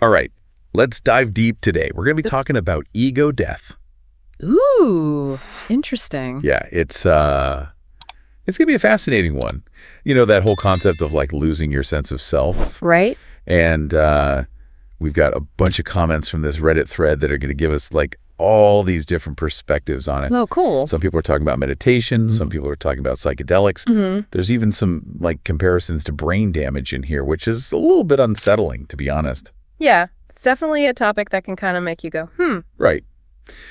All right, let's dive deep today. We're going to be talking about ego death. Ooh, interesting. Yeah, it's going to be a fascinating one. You know, that whole concept of like losing your sense of self. Right? And we've got a bunch of comments from this Reddit thread that are going to give us like all these different perspectives on it. Oh, cool. Some people are talking about meditation. Some people are talking about psychedelics. There's even some like comparisons to brain damage in here, which is a little bit unsettling, to be honest. Yeah, it's definitely a topic that can kind of make you go, Right.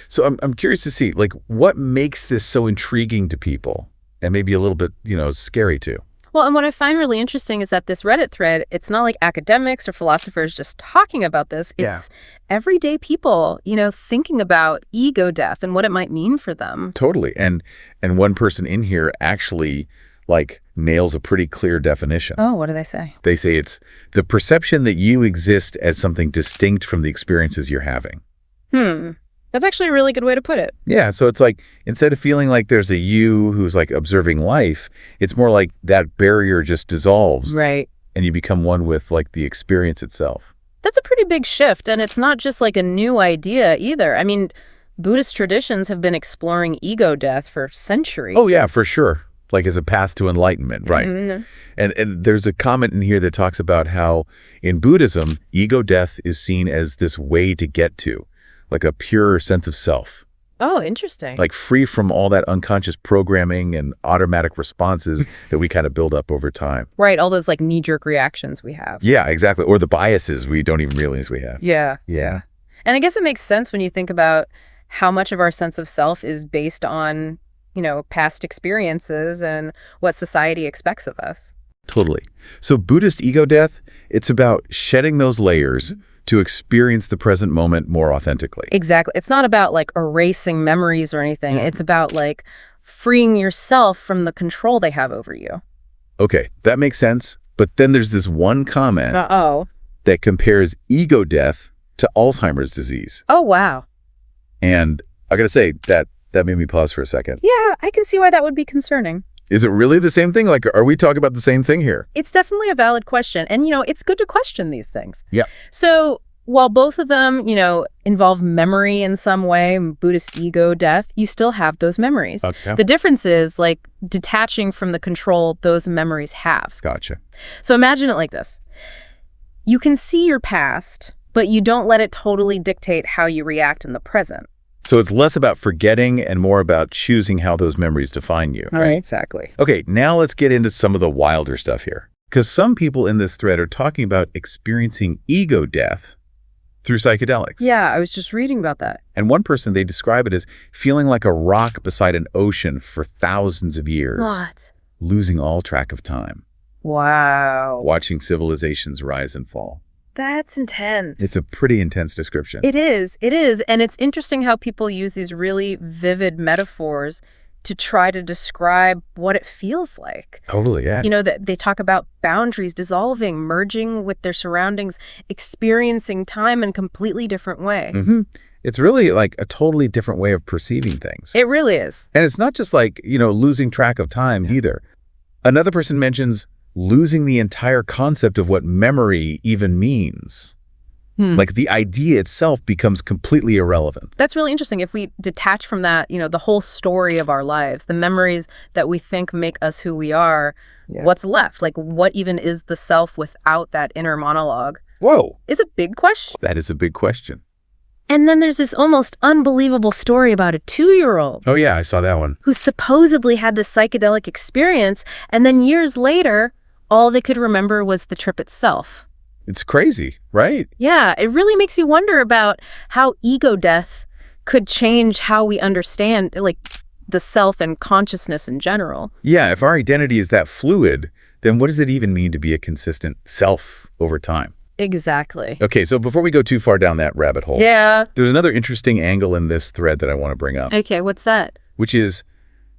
So I'm curious to see, like, what makes this so intriguing to people and maybe a little bit, scary too. Well, and what I find really interesting is that this Reddit thread, it's not like academics or philosophers just talking about this. It's everyday people, thinking about ego death and what it might mean for them. Totally. And one person in here actually like nails a pretty clear definition. Oh, what do they say? They say it's the perception that you exist as something distinct from the experiences you're having. That's actually a really good way to put it. Yeah, so it's like instead of feeling like there's a you who's like observing life, it's more like that barrier just dissolves. Right. And you become one with like the experience itself. That's a pretty big shift, and it's not just like a new idea either. I mean, Buddhist traditions have been exploring ego death for centuries. Oh yeah, for sure. Like as a path to enlightenment, right? And there's a comment in here that talks about how in Buddhism, ego death is seen as this way to get to, like a pure sense of self. Oh, interesting. Like free from all that unconscious programming and automatic responses that we kind of build up over time. Right, all those like knee-jerk reactions we have. Yeah, exactly. Or the biases we don't even realize we have. Yeah. Yeah. And I guess it makes sense when you think about how much of our sense of self is based on, past experiences and what society expects of us. Totally. So Buddhist ego death, it's about shedding those layers to experience the present moment more authentically. Exactly. It's not about like erasing memories or anything. It's about like freeing yourself from the control they have over you. Okay, that makes sense. But then there's this one comment that compares ego death to Alzheimer's disease. Oh, wow. And I got to say, that made me pause for a second. Yeah, I can see why that would be concerning. Is it really the same thing? Like, are we talking about the same thing here? It's definitely a valid question. And, it's good to question these things. Yeah. So while both of them, involve memory in some way, Buddhist ego death, you still have those memories. Okay. The difference is like detaching from the control those memories have. Gotcha. So imagine it like this. You can see your past, but you don't let it totally dictate how you react in the present. So it's less about forgetting and more about choosing how those memories define you. Right, exactly. Okay, now let's get into some of the wilder stuff here. Because some people in this thread are talking about experiencing ego death through psychedelics. Yeah, I was just reading about that. And one person, they describe it as feeling like a rock beside an ocean for thousands of years. What? Losing all track of time. Wow. Watching civilizations rise and fall. That's intense. It's a pretty intense description. It is. And it's interesting how people use these really vivid metaphors to try to describe what it feels like. Totally, yeah. They talk about boundaries dissolving, merging with their surroundings, experiencing time in a completely different way. It's really like a totally different way of perceiving things. It really is. And it's not just like, losing track of time either. Another person mentions losing the entire concept of what memory even means. Like the idea itself becomes completely irrelevant. That's really interesting. If we detach from that, the whole story of our lives, the memories that we think make us who we are, what's left? Like what even is the self without that inner monologue? Whoa. Is a big question. That is a big question. And then there's this almost unbelievable story about a 2-year-old. Oh yeah, I saw that one. Who supposedly had this psychedelic experience, and then years later, all they could remember was the trip itself. It's crazy, right? Yeah, it really makes you wonder about how ego death could change how we understand, like, the self and consciousness in general. Yeah, if our identity is that fluid, then what does it even mean to be a consistent self over time? Exactly. Okay, so before we go too far down that rabbit hole, there's another interesting angle in this thread that I want to bring up. Okay, what's that? Which is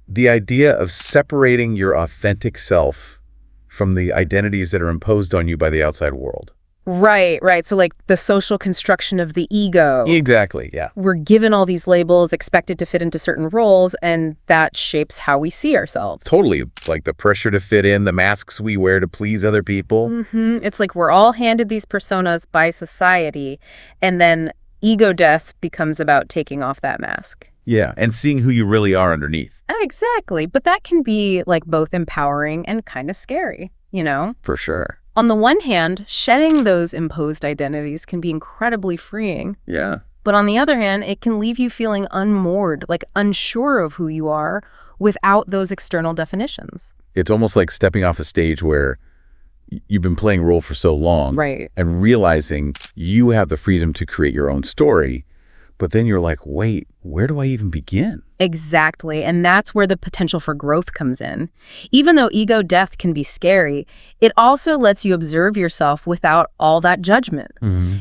the idea of separating your authentic self from the identities that are imposed on you by the outside world. Right, right. So like the social construction of the ego. Exactly, yeah. We're given all these labels, expected to fit into certain roles, and that shapes how we see ourselves. Totally. Like the pressure to fit in, the masks we wear to please other people. It's like we're all handed these personas by society, and then ego death becomes about taking off that mask. Yeah, and seeing who you really are underneath. Exactly. But that can be like both empowering and kind of scary, you know? For sure. On the one hand, shedding those imposed identities can be incredibly freeing. Yeah. But on the other hand, it can leave you feeling unmoored, like unsure of who you are without those external definitions. It's almost like stepping off a stage where you've been playing a role for so long. Right. And realizing you have the freedom to create your own story. But then you're like, wait, where do I even begin? Exactly. And that's where the potential for growth comes in. Even though ego death can be scary, it also lets you observe yourself without all that judgment.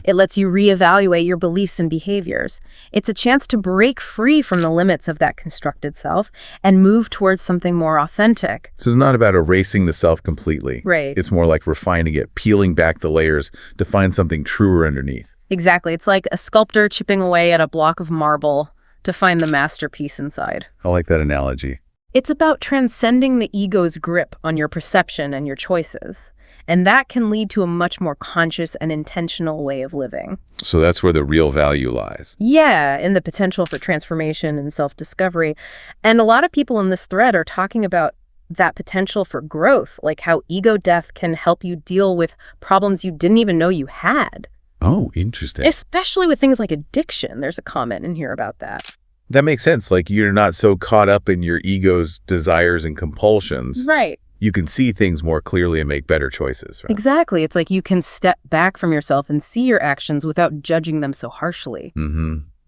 It lets you reevaluate your beliefs and behaviors. It's a chance to break free from the limits of that constructed self and move towards something more authentic. This is not about erasing the self completely. Right. It's more like refining it, peeling back the layers to find something truer underneath. Exactly. It's like a sculptor chipping away at a block of marble to find the masterpiece inside. I like that analogy. It's about transcending the ego's grip on your perception and your choices. And that can lead to a much more conscious and intentional way of living. So that's where the real value lies. Yeah, in the potential for transformation and self-discovery. And a lot of people in this thread are talking about that potential for growth, like how ego death can help you deal with problems you didn't even know you had. Oh, interesting. Especially with things like addiction. There's a comment in here about that. That makes sense. Like you're not so caught up in your ego's desires and compulsions. Right. You can see things more clearly and make better choices, right? Exactly. It's like you can step back from yourself and see your actions without judging them so harshly.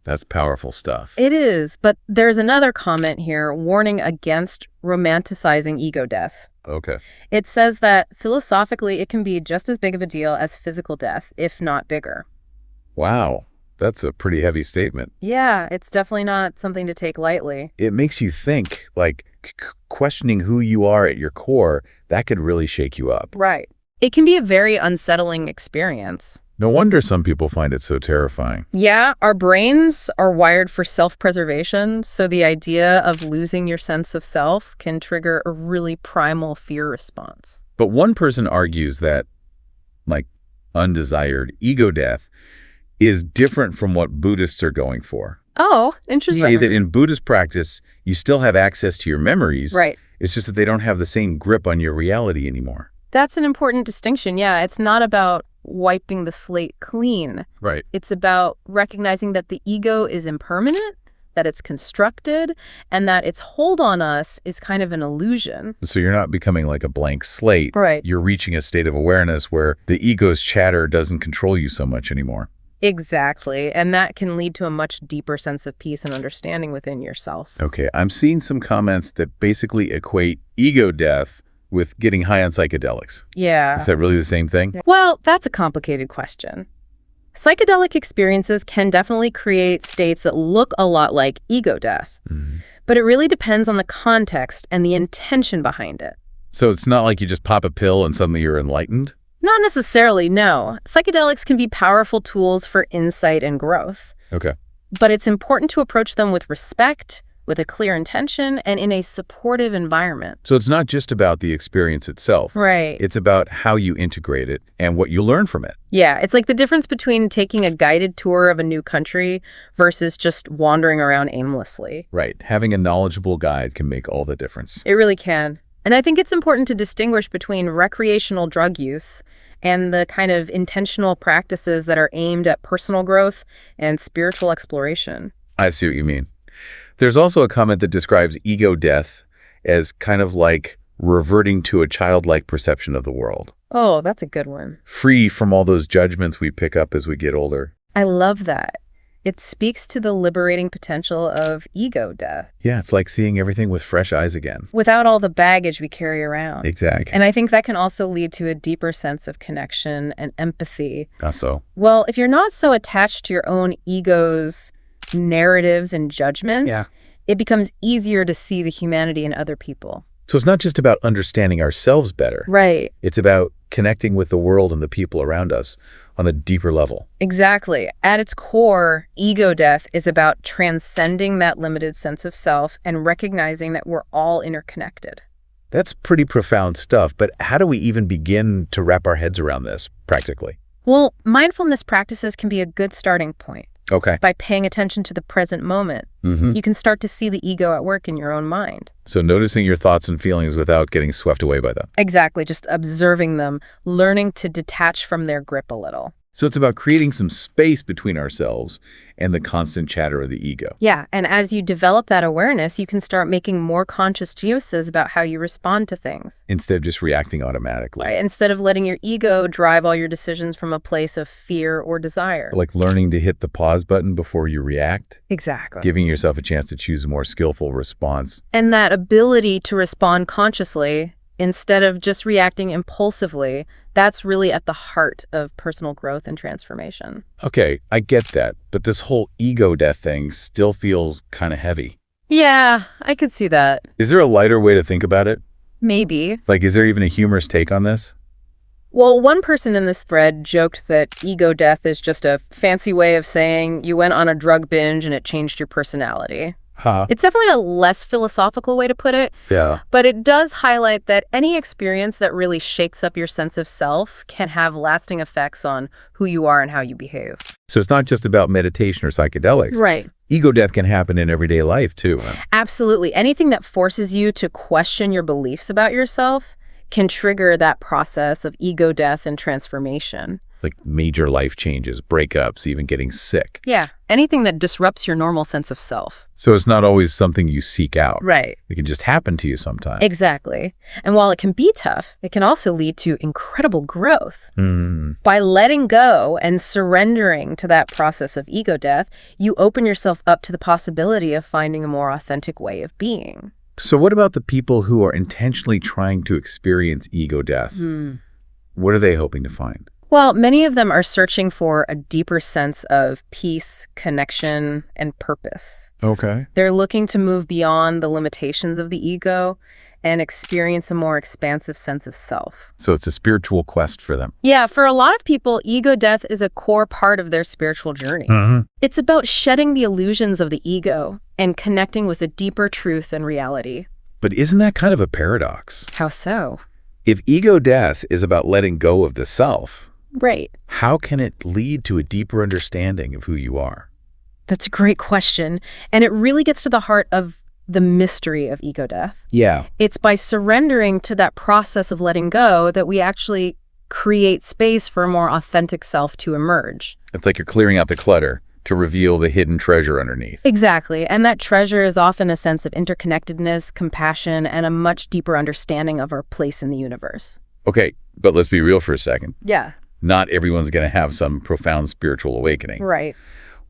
That's powerful stuff. It is. But there's another comment here warning against romanticizing ego death. Okay. It says that philosophically it can be just as big of a deal as physical death, if not bigger. Wow. That's a pretty heavy statement. Yeah, it's definitely not something to take lightly. It makes you think, like questioning who you are at your core, that could really shake you up. Right. It can be a very unsettling experience. No wonder some people find it so terrifying. Yeah, our brains are wired for self-preservation, so the idea of losing your sense of self can trigger a really primal fear response. But one person argues that, like, undesired ego death is different from what Buddhists are going for. Oh, interesting. Say that in Buddhist practice, you still have access to your memories. Right. It's just that they don't have the same grip on your reality anymore. That's an important distinction. Yeah, it's not about wiping the slate clean. Right. It's about recognizing that the ego is impermanent, that it's constructed, and that its hold on us is kind of an illusion. So you're not becoming like a blank slate. Right. You're reaching a state of awareness where the ego's chatter doesn't control you so much anymore. Exactly. And that can lead to a much deeper sense of peace and understanding within yourself. Okay, I'm seeing some comments that basically equate ego death with getting high on psychedelics. Yeah. Is that really the same thing? Well, that's a complicated question. Psychedelic experiences can definitely create states that look a lot like ego death, but it really depends on the context and the intention behind it. So it's not like you just pop a pill and suddenly you're enlightened? Not necessarily, no. Psychedelics can be powerful tools for insight and growth. Okay. But it's important to approach them with respect, with a clear intention, and in a supportive environment. So it's not just about the experience itself. Right. It's about how you integrate it and what you learn from it. Yeah, it's like the difference between taking a guided tour of a new country versus just wandering around aimlessly. Right. Having a knowledgeable guide can make all the difference. It really can. And I think it's important to distinguish between recreational drug use and the kind of intentional practices that are aimed at personal growth and spiritual exploration. I see what you mean. There's also a comment that describes ego death as kind of like reverting to a childlike perception of the world. Oh, that's a good one. Free from all those judgments we pick up as we get older. I love that. It speaks to the liberating potential of ego death. Yeah, it's like seeing everything with fresh eyes again. Without all the baggage we carry around. Exactly. And I think that can also lead to a deeper sense of connection and empathy. How so? Well, if you're not so attached to your own ego's narratives and judgments, it becomes easier to see the humanity in other people. So it's not just about understanding ourselves better. Right. It's about connecting with the world and the people around us on a deeper level. Exactly. At its core, ego death is about transcending that limited sense of self and recognizing that we're all interconnected. That's pretty profound stuff, but how do we even begin to wrap our heads around this practically? Well, mindfulness practices can be a good starting point. Okay. By paying attention to the present moment, you can start to see the ego at work in your own mind. So noticing your thoughts and feelings without getting swept away by them. Exactly, just observing them, learning to detach from their grip a little. So it's about creating some space between ourselves and the constant chatter of the ego. Yeah, and as you develop that awareness, you can start making more conscious choices about how you respond to things. Instead of just reacting automatically. Right, instead of letting your ego drive all your decisions from a place of fear or desire. Like learning to hit the pause button before you react. Exactly. Giving yourself a chance to choose a more skillful response. And that ability to respond consciously instead of just reacting impulsively, that's really at the heart of personal growth and transformation. Okay, I get that, but this whole ego death thing still feels kind of heavy. Yeah, I could see that. Is there a lighter way to think about it? Maybe. Like, is there even a humorous take on this? Well, one person in this thread joked that ego death is just a fancy way of saying you went on a drug binge and it changed your personality. Huh. It's definitely a less philosophical way to put it, Yeah. but it does highlight that any experience that really shakes up your sense of self can have lasting effects on who you are and how you behave. So it's not just about meditation or psychedelics. Right. Ego death can happen in everyday life, too. Absolutely. Anything that forces you to question your beliefs about yourself can trigger that process of ego death and transformation. Like major life changes, breakups, even getting sick. Yeah, anything that disrupts your normal sense of self. So it's not always something you seek out. Right. It can just happen to you sometime. Exactly. And while it can be tough, it can also lead to incredible growth. By letting go and surrendering to that process of ego death, you open yourself up to the possibility of finding a more authentic way of being. So what about the people who are intentionally trying to experience ego death? What are they hoping to find? Well, many of them are searching for a deeper sense of peace, connection, and purpose. Okay. They're looking to move beyond the limitations of the ego and experience a more expansive sense of self. So it's a spiritual quest for them. Yeah, for a lot of people, ego death is a core part of their spiritual journey. It's about shedding the illusions of the ego and connecting with a deeper truth and reality. But isn't that kind of a paradox? How so? If ego death is about letting go of the self, Right. how can it lead to a deeper understanding of who you are? That's a great question. And it really gets to the heart of the mystery of ego death. Yeah. It's by surrendering to that process of letting go that we actually create space for a more authentic self to emerge. It's like you're clearing out the clutter to reveal the hidden treasure underneath. Exactly. And that treasure is often a sense of interconnectedness, compassion, and a much deeper understanding of our place in the universe. Okay, but let's be real for a second. Yeah. Not everyone's going to have some profound spiritual awakening. Right.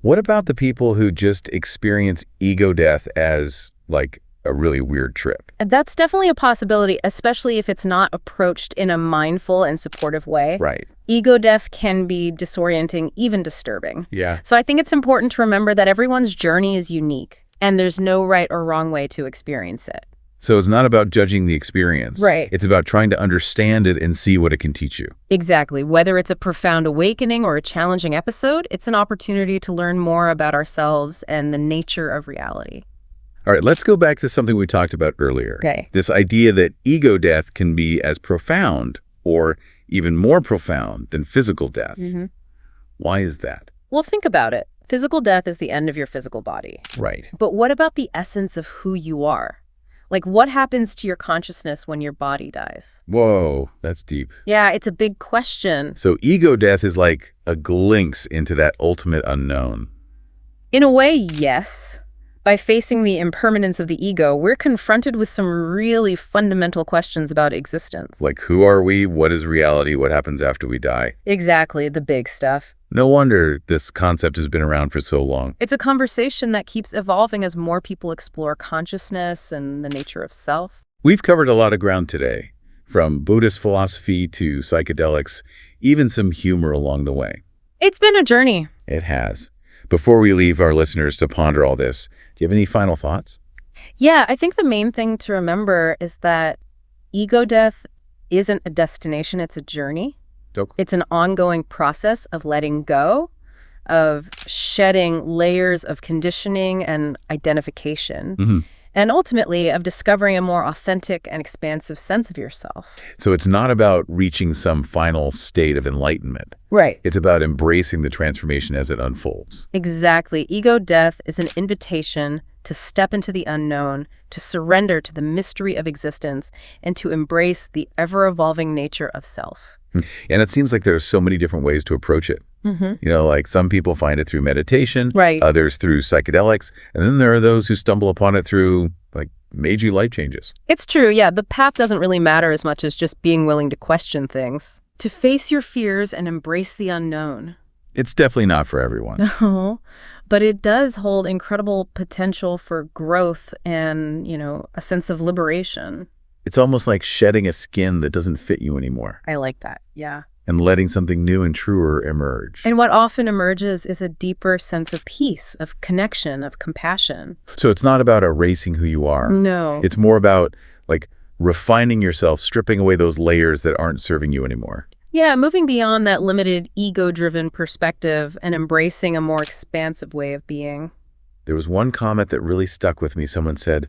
What about the people who just experience ego death as like a really weird trip? That's definitely a possibility, especially if it's not approached in a mindful and supportive way. Right. Ego death can be disorienting, even disturbing. Yeah. So I think it's important to remember that everyone's journey is unique, and there's no right or wrong way to experience it. So it's not about judging the experience. Right. It's about trying to understand it and see what it can teach you. Exactly. Whether it's a profound awakening or a challenging episode, it's an opportunity to learn more about ourselves and the nature of reality. All right, let's go back to something we talked about earlier. Okay. This idea that ego death can be as profound or even more profound than physical death. Why is that? Well, think about it. Physical death is the end of your physical body. Right. But what about the essence of who you are? Like, what happens to your consciousness when your body dies? Whoa, that's deep. Yeah, it's a big question. So ego death is like a glimpse into that ultimate unknown. In a way, yes. By facing the impermanence of the ego, we're confronted with some really fundamental questions about existence. Like, who are we? What is reality? What happens after we die? Exactly, the big stuff. No wonder this concept has been around for so long. It's a conversation that keeps evolving as more people explore consciousness and the nature of self. We've covered a lot of ground today, from Buddhist philosophy to psychedelics, even some humor along the way. It's been a journey. It has. Before we leave our listeners to ponder all this, do you have any final thoughts? Yeah, I think the main thing to remember is that ego death isn't a destination, it's a journey. So, It's an ongoing process of letting go, of shedding layers of conditioning and identification, mhm. and ultimately of discovering a more authentic and expansive sense of yourself. So it's not about reaching some final state of enlightenment. Right. It's about embracing the transformation as it unfolds. Exactly. Ego death is an invitation to step into the unknown, to surrender to the mystery of existence, and to embrace the ever-evolving nature of self. And it seems like there are so many different ways to approach it. Like some people find it through meditation, Right. others through psychedelics, and then there are those who stumble upon it through like major life changes. It's true, yeah. The path doesn't really matter as much as just being willing to question things. To face your fears and embrace the unknown. It's definitely not for everyone. No, but it does hold incredible potential for growth and, a sense of liberation. It's almost like shedding a skin that doesn't fit you anymore I like that, yeah. and letting something new and truer emerge. And what often emerges is a deeper sense of peace, of connection, of compassion. So it's not about erasing who you are. No. It's more about like refining yourself, stripping away those layers that aren't serving you anymore. Yeah, moving beyond that limited ego-driven perspective and embracing a more expansive way of being. There was one comment that really stuck with me. Someone said,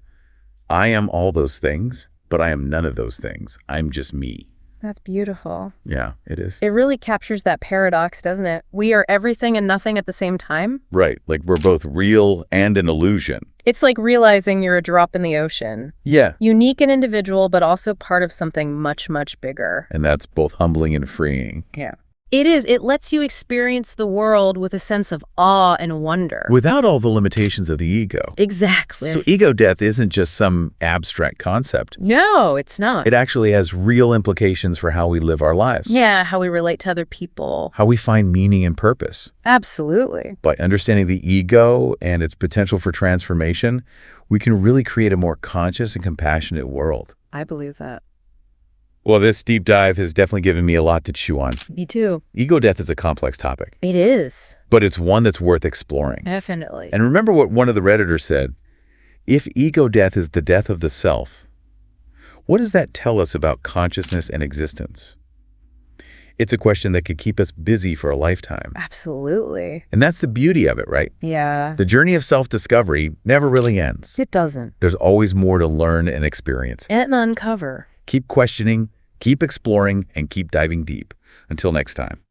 I am all those things, but I am none of those things. I'm just me. That's beautiful. Yeah, it is. It really captures that paradox, doesn't it? We are everything and nothing at the same time. Right. Like we're both real and an illusion. It's like realizing you're a drop in the ocean. Yeah. Unique and individual, but also part of something much, much bigger. And that's both humbling and freeing. Yeah. It is. It lets you experience the world with a sense of awe and wonder. Without all the limitations of the ego. Exactly. So ego death isn't just some abstract concept. No, it's not. It actually has real implications for how we live our lives. Yeah, how we relate to other people. How we find meaning and purpose. Absolutely. By understanding the ego and its potential for transformation, we can really create a more conscious and compassionate world. I believe that. Well, this deep dive has definitely given me a lot to chew on. Me too. Ego death is a complex topic, It is. but it's one that's worth exploring. Definitely. And remember what one of the Redditors said, if ego death is the death of the self, what does that tell us about consciousness and existence? It's a question that could keep us busy for a lifetime. Absolutely. And that's the beauty of it, right? Yeah. The journey of self-discovery never really ends. It doesn't. There's always more to learn and experience. And uncover. Keep questioning, keep exploring, and keep diving deep. Until next time.